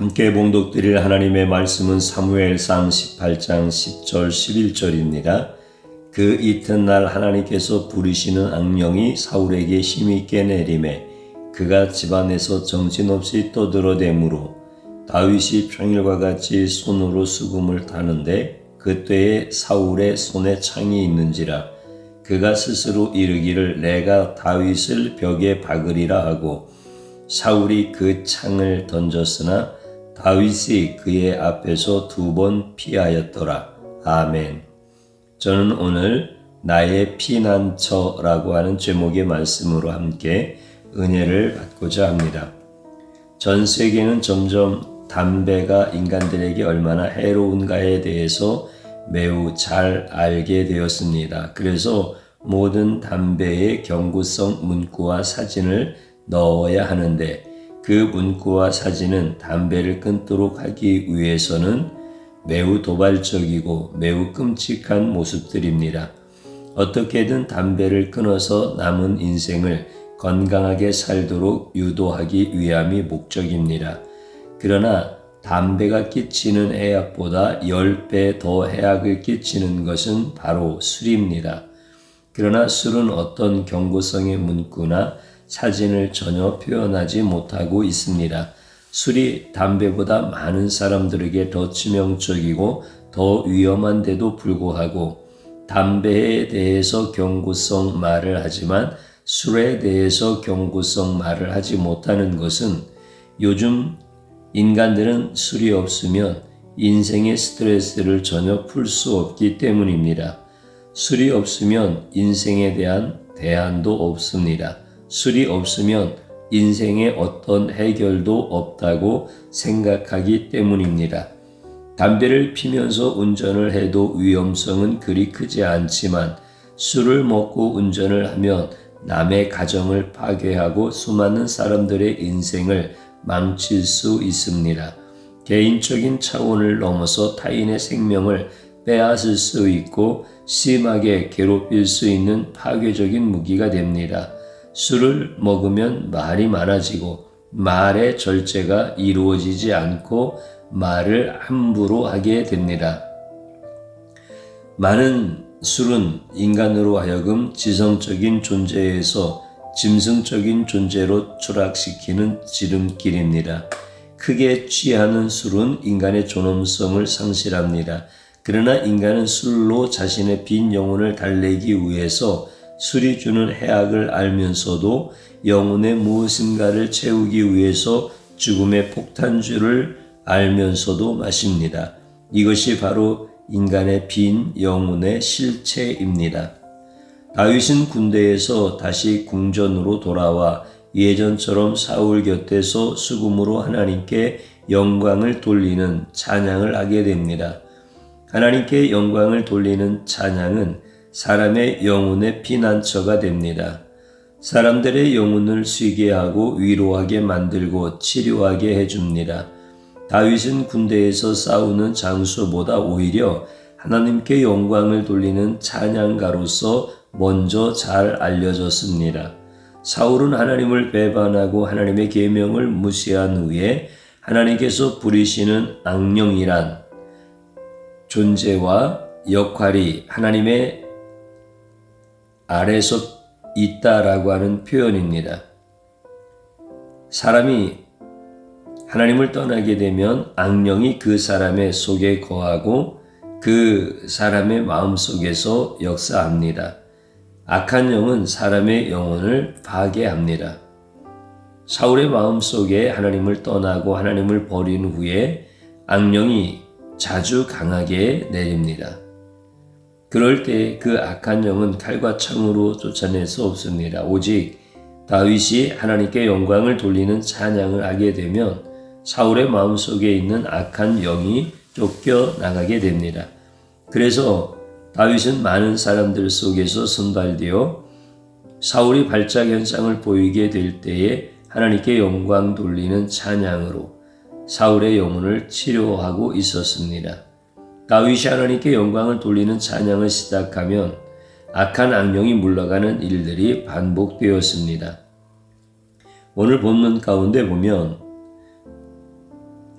함께 봉독드릴 하나님의 말씀은 사무엘상 18장 10절 11절입니다. 그 이튿날 하나님께서 부르시는 악령이 사울에게 힘있게 내림에 그가 집안에서 정신없이 떠들어대므로 다윗이 평일과 같이 손으로 수금을 타는데 그때에 사울의 손에 창이 있는지라 그가 스스로 이르기를 내가 다윗을 벽에 박으리라 하고 사울이 그 창을 던졌으나 다윗이 그의 앞에서 2번 피하였더라. 아멘. 저는 오늘 나의 피난처라고 하는 제목의 말씀으로 함께 은혜를 받고자 합니다. 전 세계는 점점 담배가 인간들에게 얼마나 해로운가에 대해서 매우 잘 알게 되었습니다. 그래서 모든 담배에 경고성 문구와 사진을 넣어야 하는데 그 문구와 사진은 담배를 끊도록 하기 위해서는 매우 도발적이고 매우 끔찍한 모습들입니다. 어떻게든 담배를 끊어서 남은 인생을 건강하게 살도록 유도하기 위함이 목적입니다. 그러나 담배가 끼치는 해악보다 10배 더 해악을 끼치는 것은 바로 술입니다. 그러나 술은 어떤 경고성의 문구나 사진을 전혀 표현하지 못하고 있습니다. 술이 담배보다 많은 사람들에게 더 치명적이고 더 위험한데도 불구하고 담배에 대해서 경고성 말을 하지만 술에 대해서 경고성 말을 하지 못하는 것은 요즘 인간들은 술이 없으면 인생의 스트레스를 전혀 풀 수 없기 때문입니다. 술이 없으면 인생에 대한 대안도 없습니다. 술이 없으면 인생에 어떤 해결도 없다고 생각하기 때문입니다. 담배를 피면서 운전을 해도 위험성은 그리 크지 않지만 술을 먹고 운전을 하면 남의 가정을 파괴하고 수많은 사람들의 인생을 망칠 수 있습니다. 개인적인 차원을 넘어서 타인의 생명을 빼앗을 수 있고 심하게 괴롭힐 수 있는 파괴적인 무기가 됩니다. 술을 먹으면 말이 많아지고 말의 절제가 이루어지지 않고 말을 함부로 하게 됩니다. 많은 술은 인간으로 하여금 지성적인 존재에서 짐승적인 존재로 추락시키는 지름길입니다. 크게 취하는 술은 인간의 존엄성을 상실합니다. 그러나 인간은 술로 자신의 빈 영혼을 달래기 위해서 술이 주는 해악을 알면서도 영혼의 무엇인가를 채우기 위해서 죽음의 폭탄주를 알면서도 마십니다. 이것이 바로 인간의 빈 영혼의 실체입니다. 다윗은 군대에서 다시 궁전으로 돌아와 예전처럼 사울 곁에서 수금으로 하나님께 영광을 돌리는 찬양을 하게 됩니다. 하나님께 영광을 돌리는 찬양은 사람의 영혼의 피난처가 됩니다. 사람들의 영혼을 쉬게 하고 위로하게 만들고 치료하게 해줍니다. 다윗은 군대에서 싸우는 장수보다 오히려 하나님께 영광을 돌리는 찬양가로서 먼저 잘 알려졌습니다. 사울은 하나님을 배반하고 하나님의 계명을 무시한 후에 하나님께서 부리시는 악령이란 존재와 역할이 하나님의 아래서 있다라고 하는 표현입니다. 사람이 하나님을 떠나게 되면 악령이 그 사람의 속에 거하고 그 사람의 마음 속에서 역사합니다. 악한 영은 사람의 영혼을 파괴합니다. 사울의 마음 속에 하나님을 떠나고 하나님을 버린 후에 악령이 자주 강하게 내립니다. 그럴 때 그 악한 영은 칼과 창으로 쫓아낼 수 없습니다. 오직 다윗이 하나님께 영광을 돌리는 찬양을 하게 되면 사울의 마음속에 있는 악한 영이 쫓겨나가게 됩니다. 그래서 다윗은 많은 사람들 속에서 선발되어 사울이 발작 현상을 보이게 될 때에 하나님께 영광 돌리는 찬양으로 사울의 영혼을 치료하고 있었습니다. 다윗이 하나님께 영광을 돌리는 찬양을 시작하면 악한 악령이 물러가는 일들이 반복되었습니다. 오늘 본문 가운데 보면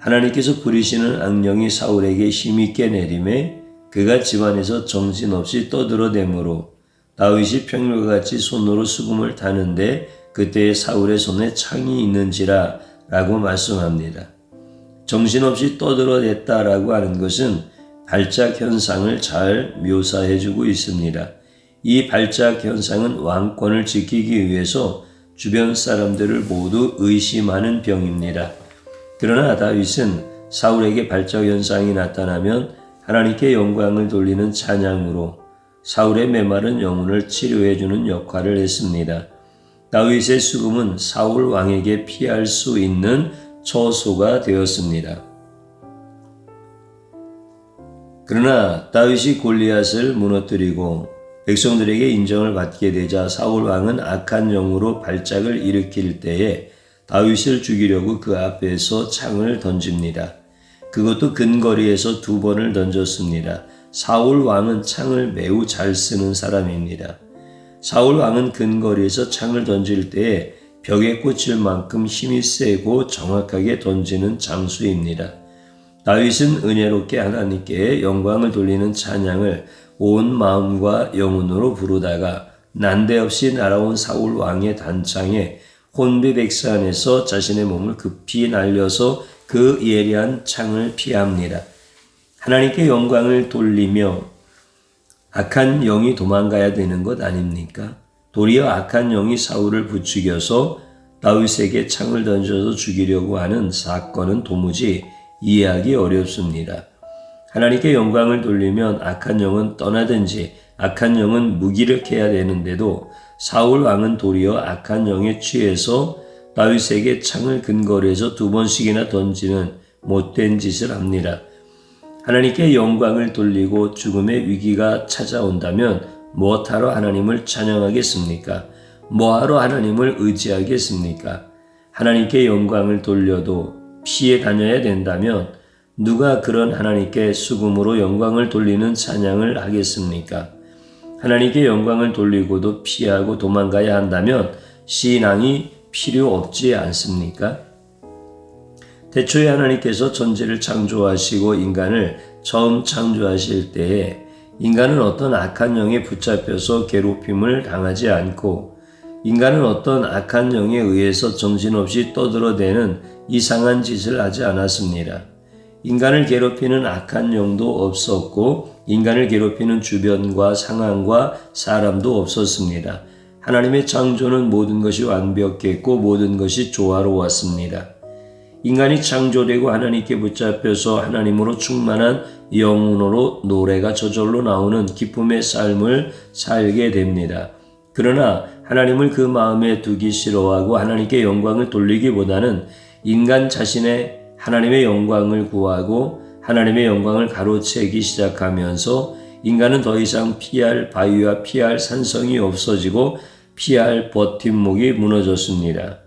하나님께서 부리시는 악령이 사울에게 힘있게 내림에 그가 집안에서 정신없이 떠들어대므로 다윗이 평일과 같이 손으로 수금을 타는데 그때에 사울의 손에 창이 있는지라 라고 말씀합니다. 정신없이 떠들어댔다라고 하는 것은 발작 현상을 잘 묘사해주고 있습니다. 이 발작 현상은 왕권을 지키기 위해서 주변 사람들을 모두 의심하는 병입니다. 그러나 다윗은 사울에게 발작 현상이 나타나면 하나님께 영광을 돌리는 찬양으로 사울의 메마른 영혼을 치료해주는 역할을 했습니다. 다윗의 수금은 사울 왕에게 피할 수 있는 처소가 되었습니다. 그러나 다윗이 골리앗을 무너뜨리고 백성들에게 인정을 받게 되자 사울 왕은 악한 영으로 발작을 일으킬 때에 다윗을 죽이려고 그 앞에서 창을 던집니다. 그것도 근거리에서 2번을 던졌습니다. 사울 왕은 창을 매우 잘 쓰는 사람입니다. 사울 왕은 근거리에서 창을 던질 때에 벽에 꽂힐 만큼 힘이 세고 정확하게 던지는 장수입니다. 다윗은 은혜롭게 하나님께 영광을 돌리는 찬양을 온 마음과 영혼으로 부르다가 난데없이 날아온 사울 왕의 단창에 혼비백산에서 자신의 몸을 급히 날려서 그 예리한 창을 피합니다. 하나님께 영광을 돌리며 악한 영이 도망가야 되는 것 아닙니까? 도리어 악한 영이 사울을 부추겨서 다윗에게 창을 던져서 죽이려고 하는 사건은 도무지 이해하기 어렵습니다. 하나님께 영광을 돌리면 악한 영은 떠나든지 악한 영은 무기력해야 되는데도 사울 왕은 도리어 악한 영에 취해서 다윗에게 창을 근거리에서 2번씩이나 던지는 못된 짓을 합니다. 하나님께 영광을 돌리고 죽음의 위기가 찾아온다면 무엇하러 하나님을 찬양하겠습니까? 뭐하러 하나님을 의지하겠습니까? 하나님께 영광을 돌려도 피해 다녀야 된다면 누가 그런 하나님께 수금으로 영광을 돌리는 찬양을 하겠습니까? 하나님께 영광을 돌리고도 피하고 도망가야 한다면 신앙이 필요 없지 않습니까? 태초에 하나님께서 천지를 창조하시고 인간을 처음 창조하실 때에 인간은 어떤 악한 영에 붙잡혀서 괴롭힘을 당하지 않고 인간은 어떤 악한 영에 의해서 정신없이 떠들어대는 이상한 짓을 하지 않았습니다. 인간을 괴롭히는 악한 영도 없었고 인간을 괴롭히는 주변과 상황과 사람도 없었습니다. 하나님의 창조는 모든 것이 완벽했고 모든 것이 조화로웠습니다. 인간이 창조되고 하나님께 붙잡혀서 하나님으로 충만한 영혼으로 노래가 저절로 나오는 기쁨의 삶을 살게 됩니다. 그러나 하나님을 그 마음에 두기 싫어하고 하나님께 영광을 돌리기보다는 인간 자신의 하나님의 영광을 구하고 하나님의 영광을 가로채기 시작하면서 인간은 더 이상 피할 바위와 피할 산성이 없어지고 피할 버팀목이 무너졌습니다.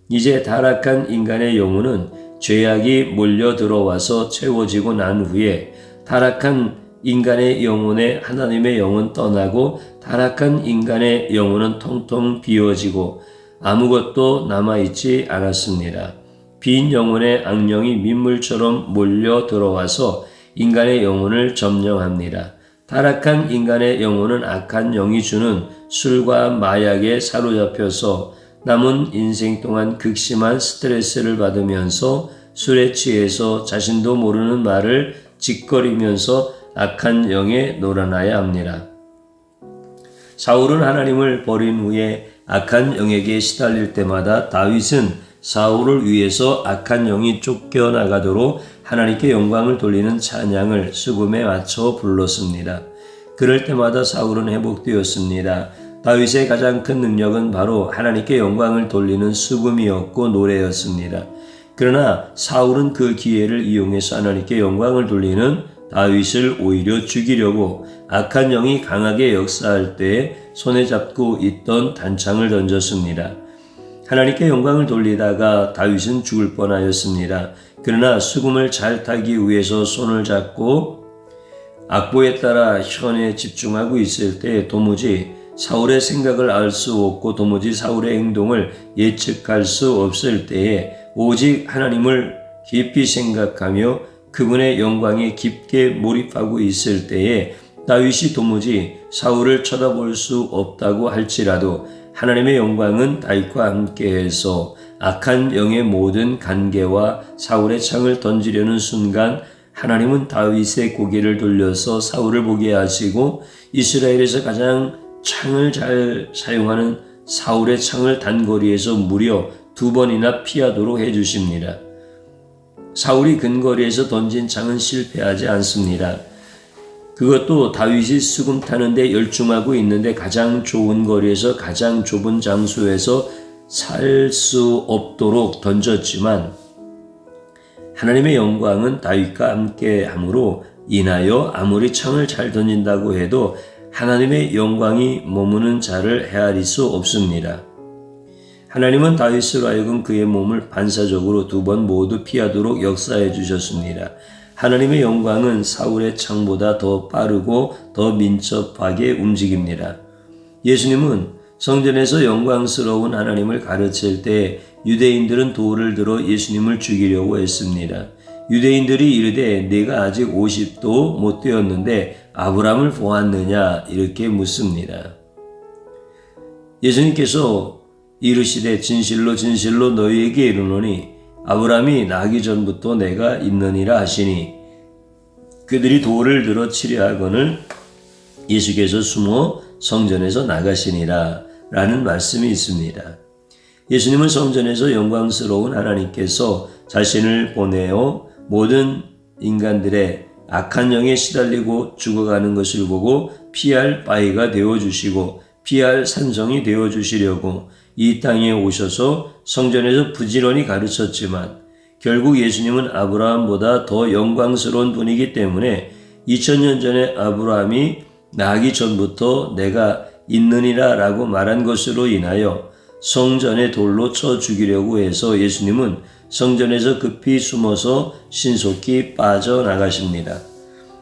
이제 타락한 인간의 영혼은 죄악이 몰려 들어와서 채워지고 난 후에 타락한 인간의 영혼에 하나님의 영은 떠나고 타락한 인간의 영혼은 텅텅 비어지고 아무것도 남아있지 않았습니다. 빈 영혼의 악령이 민물처럼 몰려 들어와서 인간의 영혼을 점령합니다. 타락한 인간의 영혼은 악한 영이 주는 술과 마약에 사로잡혀서 남은 인생 동안 극심한 스트레스를 받으면서 술에 취해서 자신도 모르는 말을 짓거리면서 악한 영에 놀아나야 합니다. 사울은 하나님을 버린 후에 악한 영에게 시달릴 때마다 다윗은 사울을 위해서 악한 영이 쫓겨나가도록 하나님께 영광을 돌리는 찬양을 수금에 맞춰 불렀습니다. 그럴 때마다 사울은 회복되었습니다. 다윗의 가장 큰 능력은 바로 하나님께 영광을 돌리는 수금이었고 노래였습니다. 그러나 사울은 그 기회를 이용해서 하나님께 영광을 돌리는 다윗을 오히려 죽이려고 악한 영이 강하게 역사할 때에 손에 잡고 있던 단창을 던졌습니다. 하나님께 영광을 돌리다가 다윗은 죽을 뻔하였습니다. 그러나 수금을 잘 타기 위해서 손을 잡고 악보에 따라 현에 집중하고 있을 때 도무지 사울의 생각을 알 수 없고 도무지 사울의 행동을 예측할 수 없을 때에 오직 하나님을 깊이 생각하며 그분의 영광에 깊게 몰입하고 있을 때에 다윗이 도무지 사울을 쳐다볼 수 없다고 할지라도 하나님의 영광은 다윗과 함께해서 악한 영의 모든 간계와 사울의 창을 던지려는 순간 하나님은 다윗의 고개를 돌려서 사울을 보게 하시고 이스라엘에서 가장 창을 잘 사용하는 사울의 창을 단거리에서 무려 2번이나 피하도록 해주십니다. 사울이 근거리에서 던진 창은 실패하지 않습니다. 그것도 다윗이 수금 타는데 열중하고 있는데 가장 좋은 거리에서 가장 좁은 장소에서 살 수 없도록 던졌지만 하나님의 영광은 다윗과 함께 함으로 인하여 아무리 창을 잘 던진다고 해도 하나님의 영광이 머무는 자를 헤아릴 수 없습니다. 하나님은 다윗으로 하여금 그의 몸을 반사적으로 2번 모두 피하도록 역사해 주셨습니다. 하나님의 영광은 사울의 창보다 더 빠르고 더 민첩하게 움직입니다. 예수님은 성전에서 영광스러운 하나님을 가르칠 때 유대인들은 돌을 들어 예수님을 죽이려고 했습니다. 유대인들이 이르되 네가 아직 50도 못 되었는데 아브라함을 보았느냐 이렇게 묻습니다. 예수님께서 이르시되 진실로 진실로 너희에게 이르노니 아브라함이 나기 전부터 내가 있느니라 하시니 그들이 돌을 들어 치려 하거늘 예수께서 숨어 성전에서 나가시니라 라는 말씀이 있습니다. 예수님은 성전에서 영광스러운 하나님께서 자신을 보내어 모든 인간들의 악한 영에 시달리고 죽어가는 것을 보고 피할 바위가 되어주시고 피할 산성이 되어주시려고 이 땅에 오셔서 성전에서 부지런히 가르쳤지만 결국 예수님은 아브라함보다 더 영광스러운 분이기 때문에 2000년 전에 아브라함이 나기 전부터 내가 있느니라 라고 말한 것으로 인하여 성전에 돌로 쳐 죽이려고 해서 예수님은 성전에서 급히 숨어서 신속히 빠져나가십니다.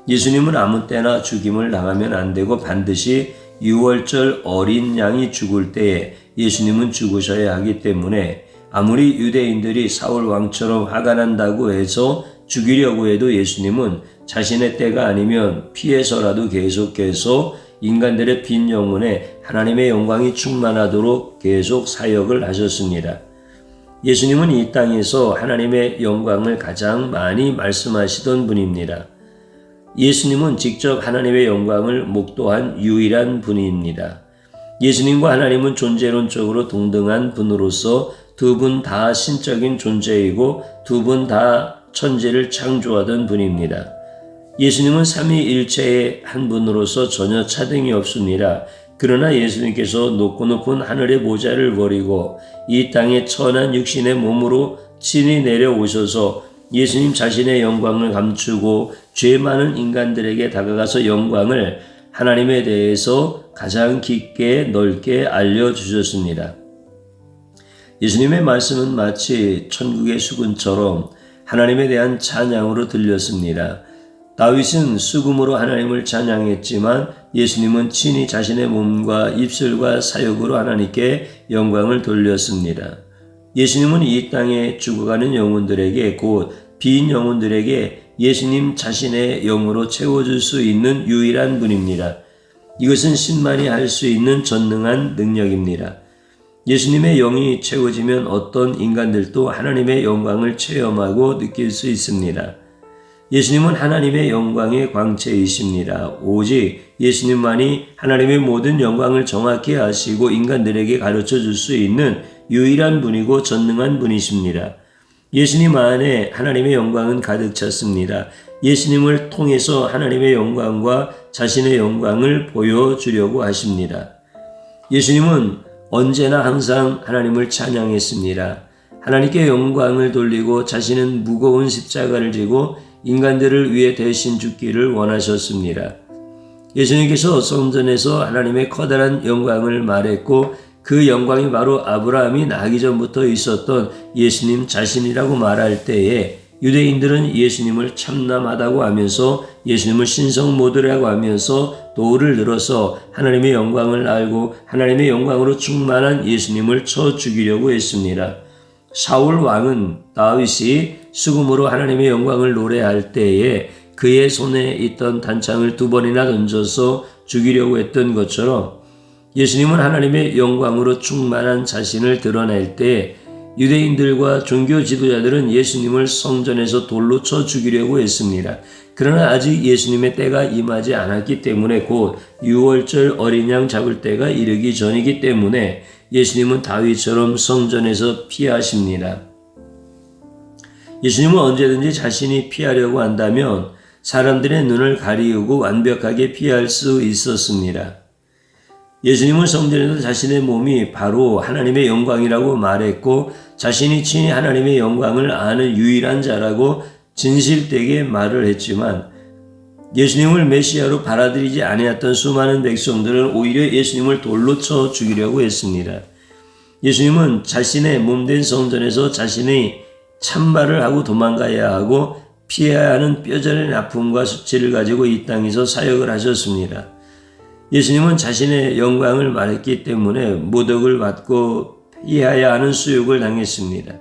예수님은 아무 때나 죽임을 당하면 안 되고 반드시 6월절 어린 양이 죽을 때에 예수님은 죽으셔야 하기 때문에 아무리 유대인들이 사울 왕처럼 화가 난다고 해서 죽이려고 해도 예수님은 자신의 때가 아니면 피해서라도 계속해서 인간들의 빈 영혼에 하나님의 영광이 충만하도록 계속 사역을 하셨습니다. 예수님은 이 땅에서 하나님의 영광을 가장 많이 말씀하시던 분입니다. 예수님은 직접 하나님의 영광을 목도한 유일한 분입니다. 예수님과 하나님은 존재론적으로 동등한 분으로서 두 분 다 신적인 존재이고 두 분 다 천지를 창조하던 분입니다. 예수님은 삼위일체의 한 분으로서 전혀 차등이 없습니다. 그러나 예수님께서 높고 높은 하늘의 보좌를 버리고 이 땅에 천한 육신의 몸으로 친히 내려오셔서 예수님 자신의 영광을 감추고 죄 많은 인간들에게 다가가서 영광을 하나님에 대해서 가장 깊게 넓게 알려주셨습니다. 예수님의 말씀은 마치 천국의 수군처럼 하나님에 대한 찬양으로 들렸습니다. 다윗은 수금으로 하나님을 찬양했지만 예수님은 친히 자신의 몸과 입술과 사역으로 하나님께 영광을 돌렸습니다. 예수님은 이 땅에 죽어가는 영혼들에게 곧 빈 영혼들에게 예수님 자신의 영으로 채워줄 수 있는 유일한 분입니다. 이것은 신만이 할 수 있는 전능한 능력입니다. 예수님의 영이 채워지면 어떤 인간들도 하나님의 영광을 체험하고 느낄 수 있습니다. 예수님은 하나님의 영광의 광채이십니다. 오직 예수님만이 하나님의 모든 영광을 정확히 아시고 인간들에게 가르쳐 줄 수 있는 유일한 분이고 전능한 분이십니다. 예수님 안에 하나님의 영광은 가득 찼습니다. 예수님을 통해서 하나님의 영광과 자신의 영광을 보여주려고 하십니다. 예수님은 언제나 항상 하나님을 찬양했습니다. 하나님께 영광을 돌리고 자신은 무거운 십자가를 지고 인간들을 위해 대신 죽기를 원하셨습니다. 예수님께서 성전에서 하나님의 커다란 영광을 말했고 그 영광이 바로 아브라함이 나기 전부터 있었던 예수님 자신이라고 말할 때에 유대인들은 예수님을 참남하다고 하면서 예수님을 신성모드라고 하면서 돌을 들어서 하나님의 영광을 알고 하나님의 영광으로 충만한 예수님을 쳐 죽이려고 했습니다. 사울 왕은 다윗이 수금으로 하나님의 영광을 노래할 때에 그의 손에 있던 단창을 2번이나 던져서 죽이려고 했던 것처럼 예수님은 하나님의 영광으로 충만한 자신을 드러낼 때 유대인들과 종교 지도자들은 예수님을 성전에서 돌로 쳐 죽이려고 했습니다. 그러나 아직 예수님의 때가 임하지 않았기 때문에 곧 유월절 어린 양 잡을 때가 이르기 전이기 때문에 예수님은 다윗처럼 성전에서 피하십니다. 예수님은 언제든지 자신이 피하려고 한다면 사람들의 눈을 가리우고 완벽하게 피할 수 있었습니다. 예수님은 성전에서 자신의 몸이 바로 하나님의 영광이라고 말했고 자신이 친히 하나님의 영광을 아는 유일한 자라고 진실되게 말을 했지만 예수님을 메시아로 받아들이지 아니했던 수많은 백성들은 오히려 예수님을 돌로 쳐 죽이려고 했습니다. 예수님은 자신의 몸된 성전에서 자신의 참말을 하고 도망가야 하고 피해야 하는 뼈저린 아픔과 수치를 가지고 이 땅에서 사역을 하셨습니다. 예수님은 자신의 영광을 말했기 때문에 모독을 받고 피해야 하는 수욕을 당했습니다.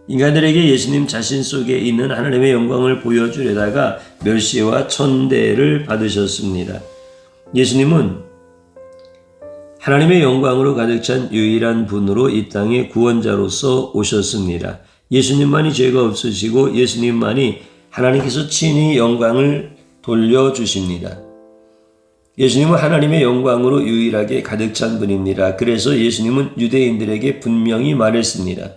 인간들에게 예수님 자신 속에 있는 하나님의 영광을 보여주려다가 멸시와 천대를 받으셨습니다. 예수님은 하나님의 영광으로 가득 찬 유일한 분으로 이 땅에 구원자로서 오셨습니다. 예수님만이 죄가 없으시고 예수님만이 하나님께서 친히 영광을 돌려주십니다. 예수님은 하나님의 영광으로 유일하게 가득 찬 분입니다. 그래서 예수님은 유대인들에게 분명히 말했습니다.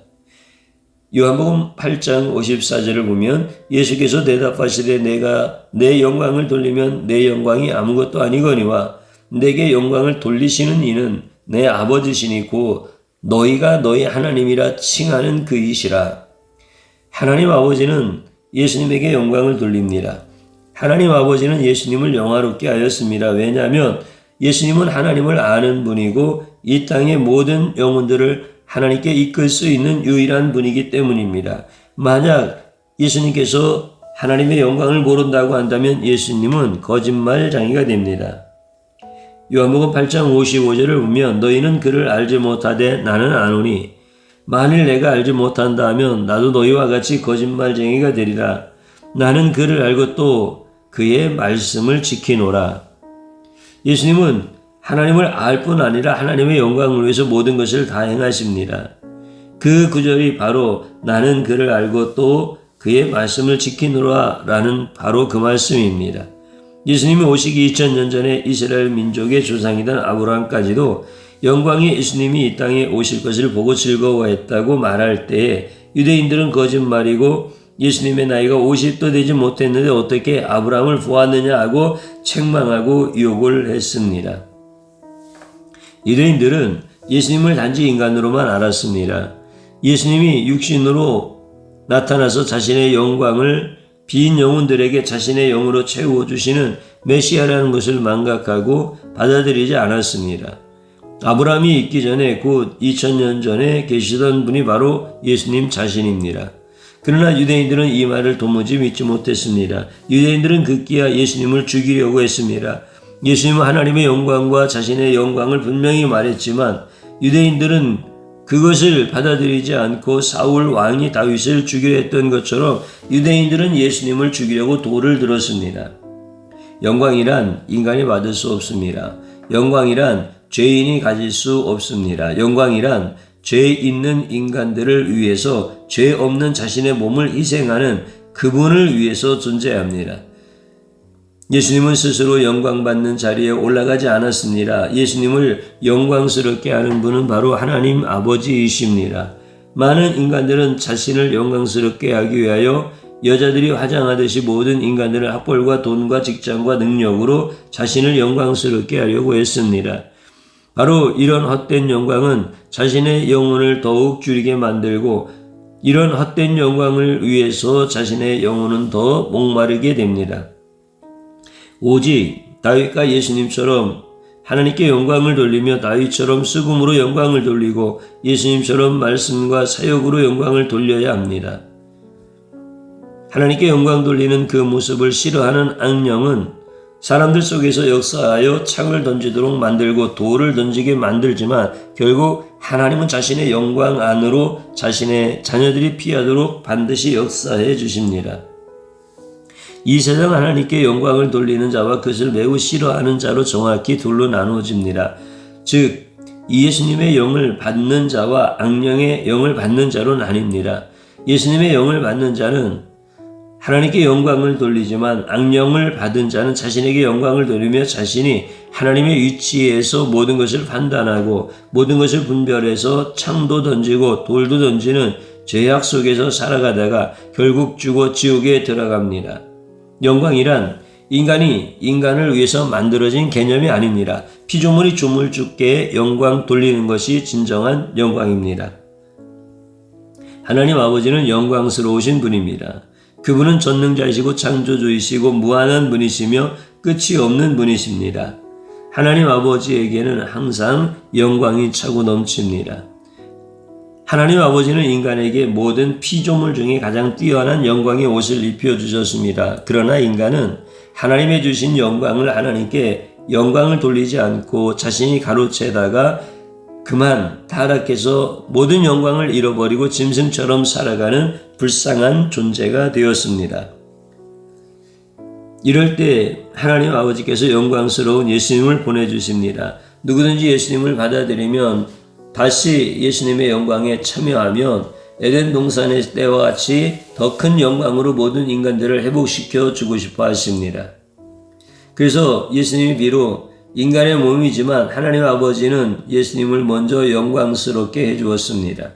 요한복음 8장 54절을 보면 예수께서 대답하시되 내가 내 영광을 돌리면 내 영광이 아무것도 아니거니와 내게 영광을 돌리시는 이는 내 아버지시니고 너희가 너희 하나님이라 칭하는 그이시라. 하나님 아버지는 예수님에게 영광을 돌립니다. 하나님 아버지는 예수님을 영화롭게 하였습니다. 왜냐하면 예수님은 하나님을 아는 분이고 이 땅의 모든 영혼들을 하나님께 이끌 수 있는 유일한 분이기 때문입니다. 만약 예수님께서 하나님의 영광을 모른다고 한다면 예수님은 거짓말장이가 됩니다. 요한복음 8장 55절을 보면 너희는 그를 알지 못하되 나는 아노니 만일 내가 알지 못한다 하면 나도 너희와 같이 거짓말쟁이가 되리라. 나는 그를 알고 또 그의 말씀을 지키노라. 예수님은 하나님을 알 뿐 아니라 하나님의 영광을 위해서 모든 것을 다 행하십니다. 그 구절이 바로 나는 그를 알고 또 그의 말씀을 지키노라 라는 바로 그 말씀입니다. 예수님이 오시기 2000년 전에 이스라엘 민족의 조상이던 아브라함까지도 영광의 예수님이 이 땅에 오실 것을 보고 즐거워했다고 말할 때에 유대인들은 거짓말이고 예수님의 나이가 50도 되지 못했는데 어떻게 아브라함을 보았느냐 하고 책망하고 욕을 했습니다. 유대인들은 예수님을 단지 인간으로만 알았습니다. 예수님이 육신으로 나타나서 자신의 영광을 빈 영혼들에게 자신의 영으로 채워주시는 메시아라는 것을 망각하고 받아들이지 않았습니다. 아브라함이 있기 전에 곧 2000년 전에 계시던 분이 바로 예수님 자신입니다. 그러나 유대인들은 이 말을 도무지 믿지 못했습니다. 유대인들은 급기야 예수님을 죽이려고 했습니다. 예수님은 하나님의 영광과 자신의 영광을 분명히 말했지만 유대인들은 그것을 받아들이지 않고 사울 왕이 다윗을 죽이려 했던 것처럼 유대인들은 예수님을 죽이려고 돌을 들었습니다. 영광이란 인간이 받을 수 없습니다. 영광이란 죄인이 가질 수 없습니다. 영광이란 죄 있는 인간들을 위해서 죄 없는 자신의 몸을 희생하는 그분을 위해서 존재합니다. 예수님은 스스로 영광받는 자리에 올라가지 않았습니다. 예수님을 영광스럽게 하는 분은 바로 하나님 아버지이십니다. 많은 인간들은 자신을 영광스럽게 하기 위하여 여자들이 화장하듯이 모든 인간들은 학벌과 돈과 직장과 능력으로 자신을 영광스럽게 하려고 했습니다. 바로 이런 헛된 영광은 자신의 영혼을 더욱 줄이게 만들고 이런 헛된 영광을 위해서 자신의 영혼은 더 목마르게 됩니다. 오직 다윗과 예수님처럼 하나님께 영광을 돌리며 다윗처럼 수금으로 영광을 돌리고 예수님처럼 말씀과 사역으로 영광을 돌려야 합니다. 하나님께 영광 돌리는 그 모습을 싫어하는 악령은 사람들 속에서 역사하여 창을 던지도록 만들고 돌을 던지게 만들지만 결국 하나님은 자신의 영광 안으로 자신의 자녀들이 피하도록 반드시 역사해 주십니다. 이 세상 하나님께 영광을 돌리는 자와 그것을 매우 싫어하는 자로 정확히 둘로 나누어집니다. 즉 예수님의 영을 받는 자와 악령의 영을 받는 자로 나뉩니다. 예수님의 영을 받는 자는 하나님께 영광을 돌리지만 악령을 받은 자는 자신에게 영광을 돌리며 자신이 하나님의 위치에서 모든 것을 판단하고 모든 것을 분별해서 창도 던지고 돌도 던지는 죄악 속에서 살아가다가 결국 죽어 지옥에 들어갑니다. 영광이란 인간이 인간을 위해서 만들어진 개념이 아닙니다. 피조물이 조물주께 영광 돌리는 것이 진정한 영광입니다. 하나님 아버지는 영광스러우신 분입니다. 그분은 전능자이시고 창조주이시고 무한한 분이시며 끝이 없는 분이십니다. 하나님 아버지에게는 항상 영광이 차고 넘칩니다. 하나님 아버지는 인간에게 모든 피조물 중에 가장 뛰어난 영광의 옷을 입혀주셨습니다. 그러나 인간은 하나님의 주신 영광을 하나님께 영광을 돌리지 않고 자신이 가로채다가 그만 타락해서 모든 영광을 잃어버리고 짐승처럼 살아가는 불쌍한 존재가 되었습니다. 이럴 때 하나님 아버지께서 영광스러운 예수님을 보내주십니다. 누구든지 예수님을 받아들이면 다시 예수님의 영광에 참여하면 에덴 동산의 때와 같이 더 큰 영광으로 모든 인간들을 회복시켜 주고 싶어 하십니다. 그래서 예수님이 비록 인간의 몸이지만 하나님 아버지는 예수님을 먼저 영광스럽게 해주었습니다.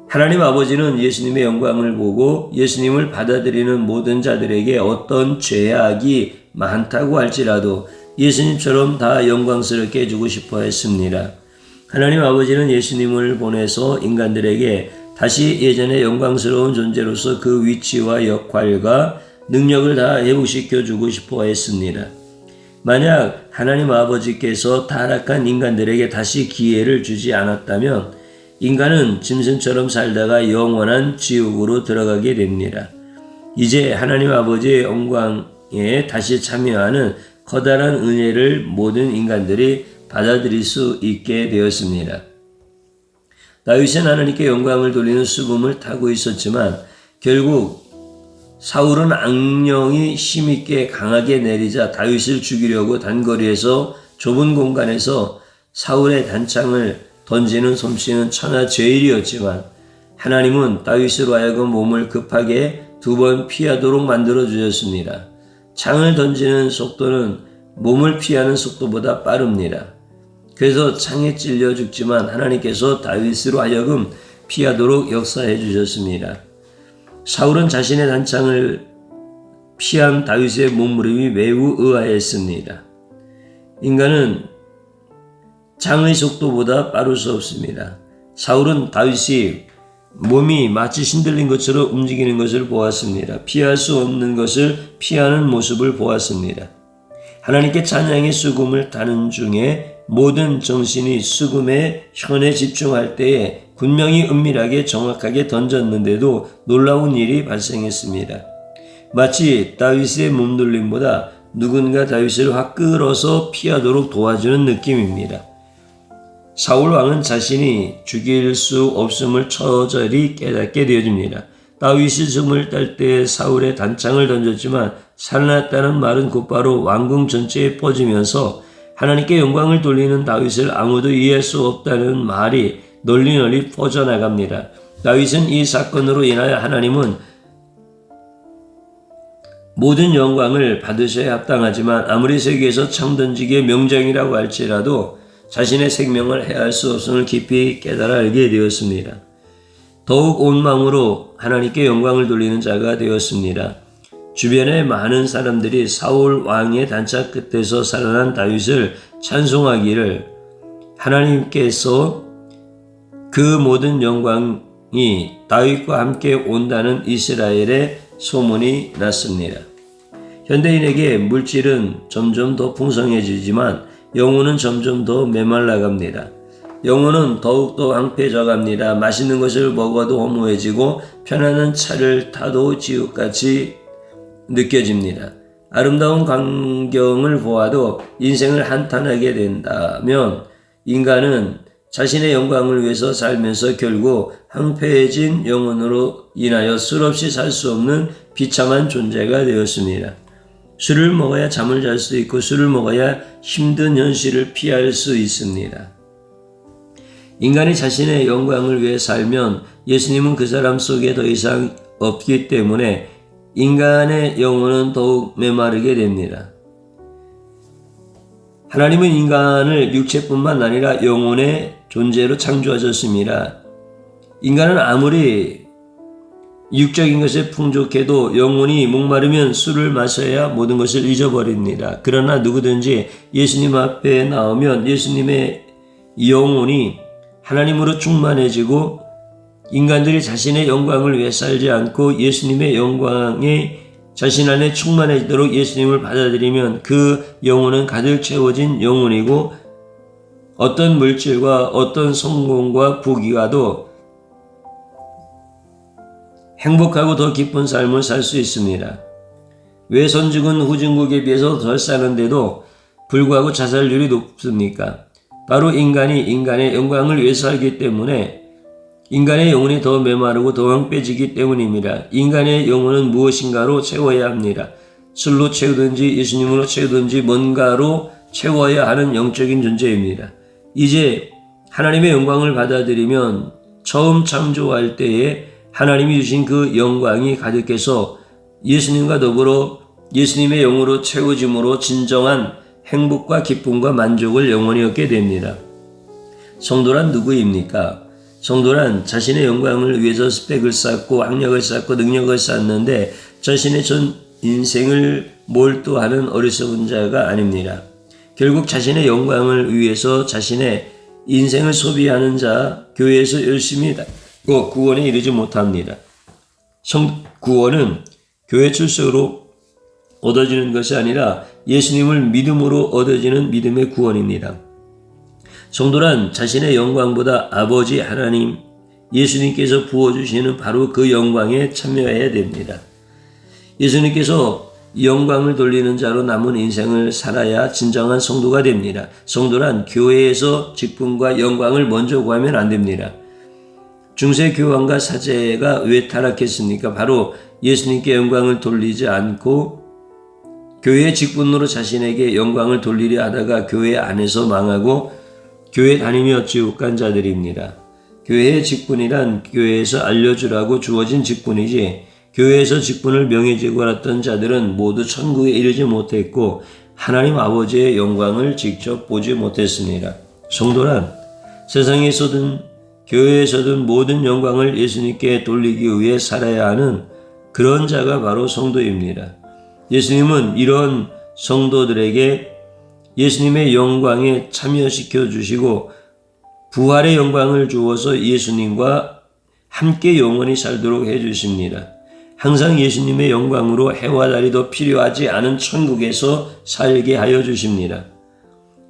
하나님 아버지는 예수님의 영광을 보고 예수님을 받아들이는 모든 자들에게 어떤 죄악이 많다고 할지라도 예수님처럼 다 영광스럽게 해주고 싶어 했습니다. 하나님 아버지는 예수님을 보내서 인간들에게 다시 예전의 영광스러운 존재로서 그 위치와 역할과 능력을 다 회복시켜 주고 싶어 했습니다. 만약 하나님 아버지께서 타락한 인간들에게 다시 기회를 주지 않았다면 인간은 짐승처럼 살다가 영원한 지옥으로 들어가게 됩니다. 이제 하나님 아버지의 영광에 다시 참여하는 커다란 은혜를 모든 인간들이 받아들일 수 있게 되었습니다. 다윗은 하나님께 영광을 돌리는 수금을 타고 있었지만 결국 사울은 악령이 힘있게 강하게 내리자 다윗을 죽이려고 단거리에서 좁은 공간에서 사울의 단창을 던지는 솜씨는 천하제일이었지만 하나님은 다윗으로 하여금 몸을 급하게 2번 피하도록 만들어 주셨습니다. 창을 던지는 속도는 몸을 피하는 속도보다 빠릅니다. 그래서 창에 찔려 죽지만 하나님께서 다윗으로 하여금 피하도록 역사해 주셨습니다. 사울은 자신의 단창을 피한 다윗의 몸부림이 매우 의아했습니다. 인간은 창의 속도보다 빠를 수 없습니다. 사울은 다윗이 몸이 마치 신들린 것처럼 움직이는 것을 보았습니다. 피할 수 없는 것을 피하는 모습을 보았습니다. 하나님께 찬양의 수금을 타는 중에 모든 정신이 수금의 현에 집중할 때에 분명히 은밀하게 정확하게 던졌는데도 놀라운 일이 발생했습니다. 마치 다윗의 몸둘림보다 누군가 다윗을 확 끌어서 피하도록 도와주는 느낌입니다. 사울 왕은 자신이 죽일 수 없음을 처절히 깨닫게 되어집니다. 다윗이 숨을 딸 때 사울의 단창을 던졌지만 살아났다는 말은 곧바로 왕궁 전체에 퍼지면서 하나님께 영광을 돌리는 다윗을 아무도 이해할 수 없다는 말이 널리 퍼져나갑니다. 다윗은 이 사건으로 인하여 하나님은 모든 영광을 받으셔야 합당하지만 아무리 세계에서 창 던지기의 명장이라고 할지라도 자신의 생명을 해할 수 없음을 깊이 깨달아 알게 되었습니다. 더욱 온 마음으로 하나님께 영광을 돌리는 자가 되었습니다. 주변의 많은 사람들이 사울 왕의 단차 끝에서 살아난 다윗을 찬송하기를 하나님께서 그 모든 영광이 다윗과 함께 온다는 이스라엘의 소문이 났습니다. 현대인에게 물질은 점점 더 풍성해지지만 영혼은 점점 더 메말라갑니다. 영혼은 더욱더 황폐해져갑니다. 맛있는 것을 먹어도 허무해지고 편안한 차를 타도 지옥같이 느껴집니다. 아름다운 광경을 보아도 인생을 한탄하게 된다면 인간은 자신의 영광을 위해서 살면서 결국 황폐해진 영혼으로 인하여 술없이 살 수 없는 비참한 존재가 되었습니다. 술을 먹어야 잠을 잘 수 있고 술을 먹어야 힘든 현실을 피할 수 있습니다. 인간이 자신의 영광을 위해 살면 예수님은 그 사람 속에 더 이상 없기 때문에 인간의 영혼은 더욱 메마르게 됩니다. 하나님은 인간을 육체뿐만 아니라 영혼의 존재로 창조하셨습니다. 인간은 아무리 육적인 것에 풍족해도 영혼이 목마르면 술을 마셔야 모든 것을 잊어버립니다. 그러나 누구든지 예수님 앞에 나오면 예수님의 영혼이 하나님으로 충만해지고 인간들이 자신의 영광을 위해 살지 않고 예수님의 영광에 자신 안에 충만해지도록 예수님을 받아들이면 그 영혼은 가득 채워진 영혼이고 어떤 물질과 어떤 성공과 부귀와도 행복하고 더 기쁜 삶을 살 수 있습니다. 왜 선진국 후진국에 비해서 덜 사는데도 불구하고 자살률이 높습니까? 바로 인간이 인간의 영광을 위해 살기 때문에 인간의 영혼이 더 메마르고 더 황폐해지기 때문입니다. 인간의 영혼은 무엇인가로 채워야 합니다. 술로 채우든지 예수님으로 채우든지 뭔가로 채워야 하는 영적인 존재입니다. 이제 하나님의 영광을 받아들이면 처음 창조할 때에 하나님이 주신 그 영광이 가득해서 예수님과 더불어 예수님의 영으로 채워짐으로 진정한 행복과 기쁨과 만족을 영원히 얻게 됩니다. 성도란 누구입니까? 성도란 자신의 영광을 위해서 스펙을 쌓고 학력을 쌓고 능력을 쌓는데 자신의 전 인생을 몰두하는 어리석은 자가 아닙니다. 결국 자신의 영광을 위해서 자신의 인생을 소비하는 자, 교회에서 열심히 다니고 구원에 이르지 못합니다. 구원은 교회 출석으로 얻어지는 것이 아니라 예수님을 믿음으로 얻어지는 믿음의 구원입니다. 성도란 자신의 영광보다 아버지 하나님 예수님께서 부어주시는 바로 그 영광에 참여해야 됩니다. 예수님께서 영광을 돌리는 자로 남은 인생을 살아야 진정한 성도가 됩니다. 성도란 교회에서 직분과 영광을 먼저 구하면 안 됩니다. 중세 교황과 사제가 왜 타락했습니까? 바로 예수님께 영광을 돌리지 않고 교회의 직분으로 자신에게 영광을 돌리려 하다가 교회 안에서 망하고 교회 다니며 지옥 간 자들입니다. 교회의 직분이란 교회에서 알려주라고 주어진 직분이지 교회에서 직분을 명예지고 알았던 자들은 모두 천국에 이르지 못했고 하나님 아버지의 영광을 직접 보지 못했습니다. 성도란 세상에서든 교회에서든 모든 영광을 예수님께 돌리기 위해 살아야 하는 그런 자가 바로 성도입니다. 예수님은 이런 성도들에게 예수님의 영광에 참여시켜 주시고 부활의 영광을 주어서 예수님과 함께 영원히 살도록 해 주십니다. 항상 예수님의 영광으로 해와 달이 더 필요하지 않은 천국에서 살게 하여 주십니다.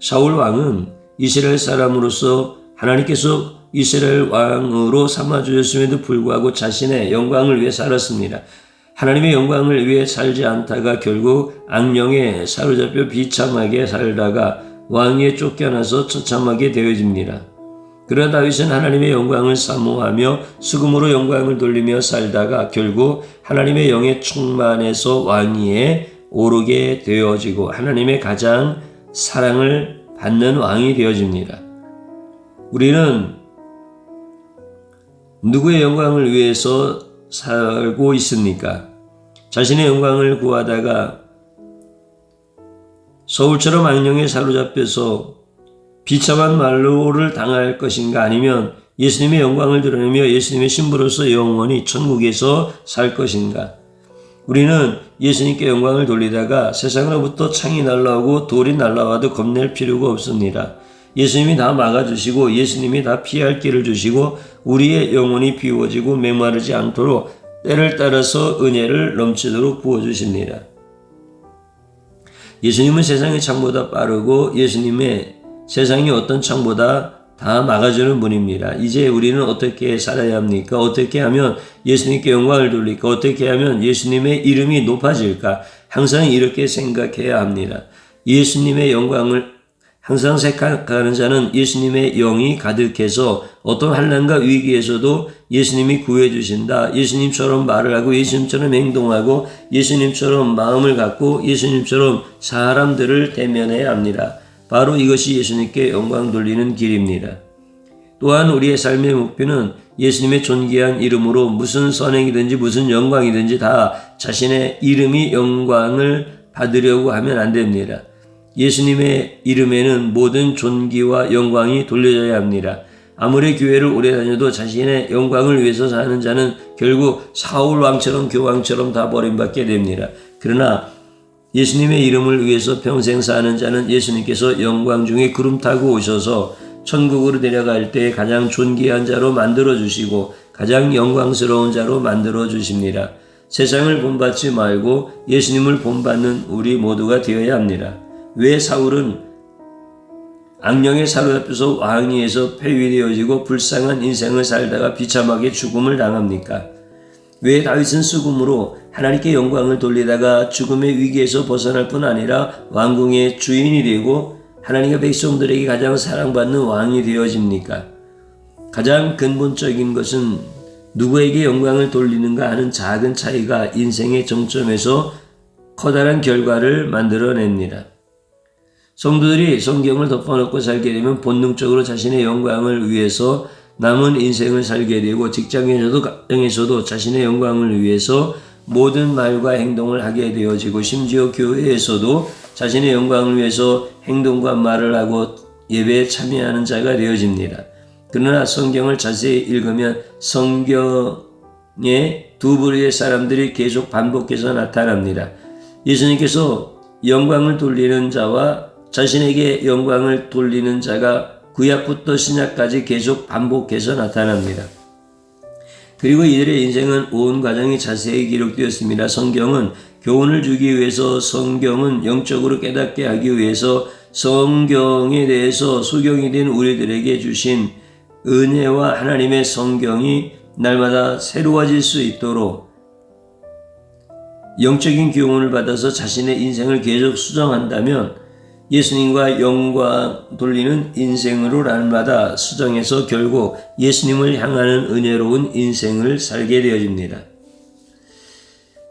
사울 왕은 이스라엘 사람으로서 하나님께서 이스라엘 왕으로 삼아주셨음에도 불구하고 자신의 영광을 위해 살았습니다. 하나님의 영광을 위해 살지 않다가 결국 악령에 사로잡혀 비참하게 살다가 왕위에 쫓겨나서 처참하게 되어집니다. 그러나 다윗은 하나님의 영광을 사모하며 수금으로 영광을 돌리며 살다가 결국 하나님의 영에 충만해서 왕위에 오르게 되어지고 하나님의 가장 사랑을 받는 왕이 되어집니다. 우리는 누구의 영광을 위해서 살고 있습니까? 자신의 영광을 구하다가 서울처럼 악령에 사로잡혀서 비참한 말로를 당할 것인가 아니면 예수님의 영광을 드러내며 예수님의 신부로서 영원히 천국에서 살 것인가? 우리는 예수님께 영광을 돌리다가 세상으로부터 창이 날라오고 돌이 날라와도 겁낼 필요가 없습니다. 예수님이 다 막아주시고 예수님이 다 피할 길을 주시고 우리의 영혼이 비워지고 메마르지 않도록 때를 따라서 은혜를 넘치도록 부어주십니다. 예수님은 세상의 창보다 빠르고 예수님의 세상이 어떤 창보다 다 막아주는 분입니다. 이제 우리는 어떻게 살아야 합니까? 어떻게 하면 예수님께 영광을 돌릴까? 어떻게 하면 예수님의 이름이 높아질까? 항상 이렇게 생각해야 합니다. 예수님의 영광을 항상 생각하는 자는 예수님의 영이 가득해서 어떤 환난과 위기에서도 예수님이 구해주신다. 예수님처럼 말을 하고 예수님처럼 행동하고 예수님처럼 마음을 갖고 예수님처럼 사람들을 대면해야 합니다. 바로 이것이 예수님께 영광 돌리는 길입니다. 또한 우리의 삶의 목표는 예수님의 존귀한 이름으로 무슨 선행이든지 무슨 영광이든지 다 자신의 이름이 영광을 받으려고 하면 안 됩니다. 예수님의 이름에는 모든 존귀와 영광이 돌려져야 합니다. 아무리 교회를 오래 다녀도 자신의 영광을 위해서 사는 자는 결국 사울 왕처럼 교황처럼 다 버림받게 됩니다. 그러나 예수님의 이름을 위해서 평생 사는 자는 예수님께서 영광 중에 구름 타고 오셔서 천국으로 데려갈 때 가장 존귀한 자로 만들어주시고 가장 영광스러운 자로 만들어주십니다. 세상을 본받지 말고 예수님을 본받는 우리 모두가 되어야 합니다. 왜 사울은 악령에 사로잡혀서 왕위에서 폐위되어지고 불쌍한 인생을 살다가 비참하게 죽음을 당합니까? 왜 다윗은 수금으로 하나님께 영광을 돌리다가 죽음의 위기에서 벗어날 뿐 아니라 왕궁의 주인이 되고 하나님과 백성들에게 가장 사랑받는 왕이 되어집니까? 가장 근본적인 것은 누구에게 영광을 돌리는가 하는 작은 차이가 인생의 정점에서 커다란 결과를 만들어냅니다. 성도들이 성경을 덮어놓고 살게 되면 본능적으로 자신의 영광을 위해서 남은 인생을 살게 되고 직장에서도 가정에서도 자신의 영광을 위해서 모든 말과 행동을 하게 되어지고 심지어 교회에서도 자신의 영광을 위해서 행동과 말을 하고 예배에 참여하는 자가 되어집니다. 그러나 성경을 자세히 읽으면 성경에 두 부류의 사람들이 계속 반복해서 나타납니다. 예수님께서 영광을 돌리는 자와 자신에게 영광을 돌리는 자가 구약부터 신약까지 계속 반복해서 나타납니다. 그리고 이들의 인생은 온 과정이 자세히 기록되었습니다. 성경은 교훈을 주기 위해서, 성경은 영적으로 깨닫게 하기 위해서, 성경에 대해서 소경이 된 우리들에게 주신 은혜와 하나님의 성경이 날마다 새로워질 수 있도록 영적인 교훈을 받아서 자신의 인생을 계속 수정한다면 예수님과 영광 돌리는 인생으로 날마다 수정해서 결국 예수님을 향하는 은혜로운 인생을 살게 되어집니다.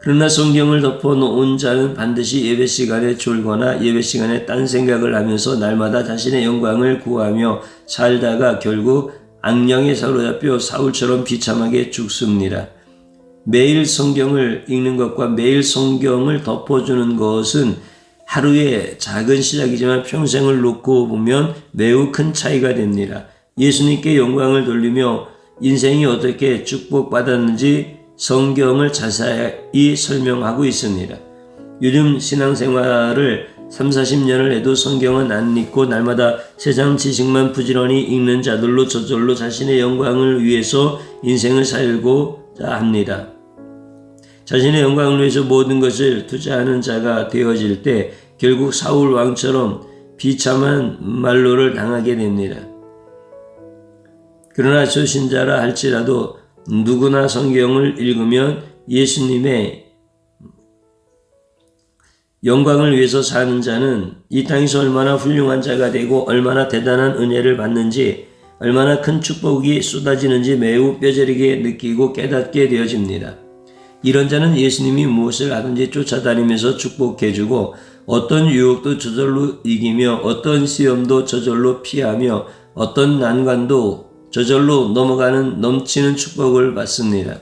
그러나 성경을 덮어놓은 자는 반드시 예배 시간에 졸거나 예배 시간에 딴 생각을 하면서 날마다 자신의 영광을 구하며 살다가 결국 악령에 사로잡혀 사울처럼 비참하게 죽습니다. 매일 성경을 읽는 것과 매일 성경을 덮어주는 것은 하루의 작은 시작이지만 평생을 놓고 보면 매우 큰 차이가 됩니다. 예수님께 영광을 돌리며 인생이 어떻게 축복받았는지 성경을 자세히 설명하고 있습니다. 요즘 신앙생활을 30-40년을 해도 성경은 안 읽고 날마다 세상 지식만 부지런히 읽는 자들로 저절로 자신의 영광을 위해서 인생을 살고자 합니다. 자신의 영광을 위해서 모든 것을 투자하는 자가 되어질 때 결국 사울 왕처럼 비참한 말로를 당하게 됩니다. 그러나 초신자라 할지라도 누구나 성경을 읽으면 예수님의 영광을 위해서 사는 자는 이 땅에서 얼마나 훌륭한 자가 되고 얼마나 대단한 은혜를 받는지 얼마나 큰 축복이 쏟아지는지 매우 뼈저리게 느끼고 깨닫게 되어집니다. 이런 자는 예수님이 무엇을 하든지 쫓아다니면서 축복해주고 어떤 유혹도 저절로 이기며 어떤 시험도 저절로 피하며 어떤 난관도 저절로 넘어가는 넘치는 축복을 받습니다.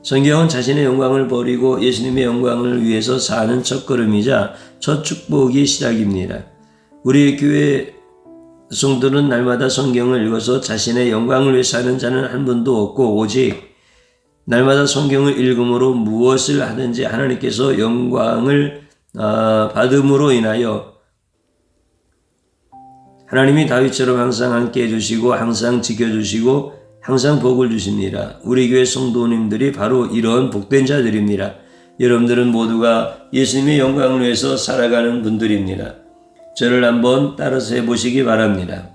성경은 자신의 영광을 버리고 예수님의 영광을 위해서 사는 첫걸음이자 첫 축복이 시작입니다. 우리 교회 성도는 날마다 성경을 읽어서 자신의 영광을 위해 사는 자는 한 분도 없고 오직 날마다 성경을 읽음으로 무엇을 하든지 하나님께서 영광을 받음으로 인하여 하나님이 다윗처럼 항상 함께 해주시고 항상 지켜주시고 항상 복을 주십니다. 우리 교회 성도님들이 바로 이런 복된 자들입니다. 여러분들은 모두가 예수님의 영광을 위해서 살아가는 분들입니다. 저를 한번 따라서 해보시기 바랍니다.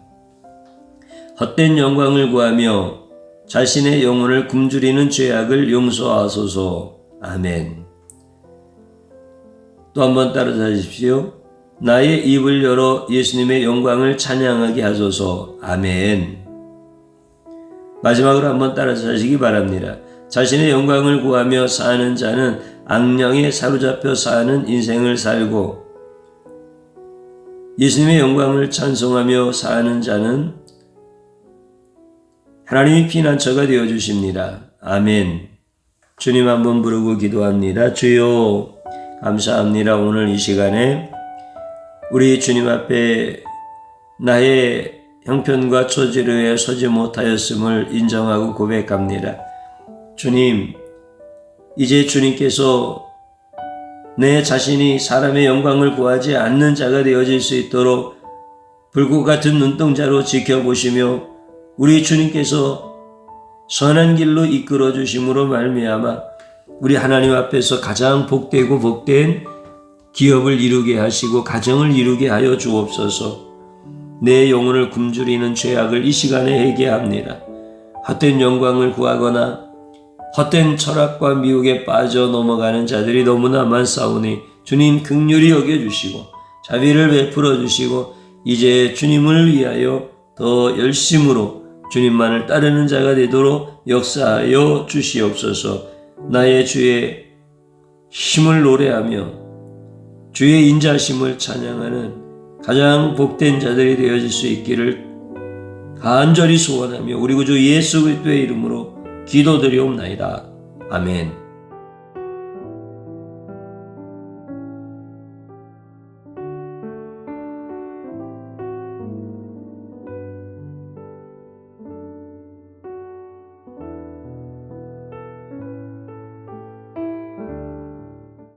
헛된 영광을 구하며 자신의 영혼을 굶주리는 죄악을 용서하소서. 아멘. 또 한번 따라하십시오. 나의 입을 열어 예수님의 영광을 찬양하게 하소서. 아멘. 마지막으로 한번 따라하시기 바랍니다. 자신의 영광을 구하며 사는 자는 악령에 사로잡혀 사는 인생을 살고, 예수님의 영광을 찬송하며 사는 자는 하나님이 피난처가 되어 주십니다. 아멘. 주님 한번 부르고 기도합니다. 주여 감사합니다. 오늘 이 시간에 우리 주님 앞에 나의 형편과 처지를 위해 서지 못하였음을 인정하고 고백합니다. 주님, 이제 주님께서 내 자신이 사람의 영광을 구하지 않는 자가 되어질 수 있도록 불꽃 같은 눈동자로 지켜보시며 우리 주님께서 선한 길로 이끌어 주심으로 말미암아 우리 하나님 앞에서 가장 복되고 복된 기업을 이루게 하시고 가정을 이루게 하여 주옵소서. 내 영혼을 굶주리는 죄악을 이 시간에 회개합니다. 헛된 영광을 구하거나 헛된 철학과 미혹에 빠져 넘어가는 자들이 너무나 많사오니 주님 긍휼히 여겨주시고 자비를 베풀어 주시고 이제 주님을 위하여 더 열심으로 주님만을 따르는 자가 되도록 역사하여 주시옵소서. 나의 주의 힘을 노래하며 주의 인자심을 찬양하는 가장 복된 자들이 되어질 수 있기를 간절히 소원하며 우리 구주 예수 그리스도의 이름으로 기도드리옵나이다. 아멘.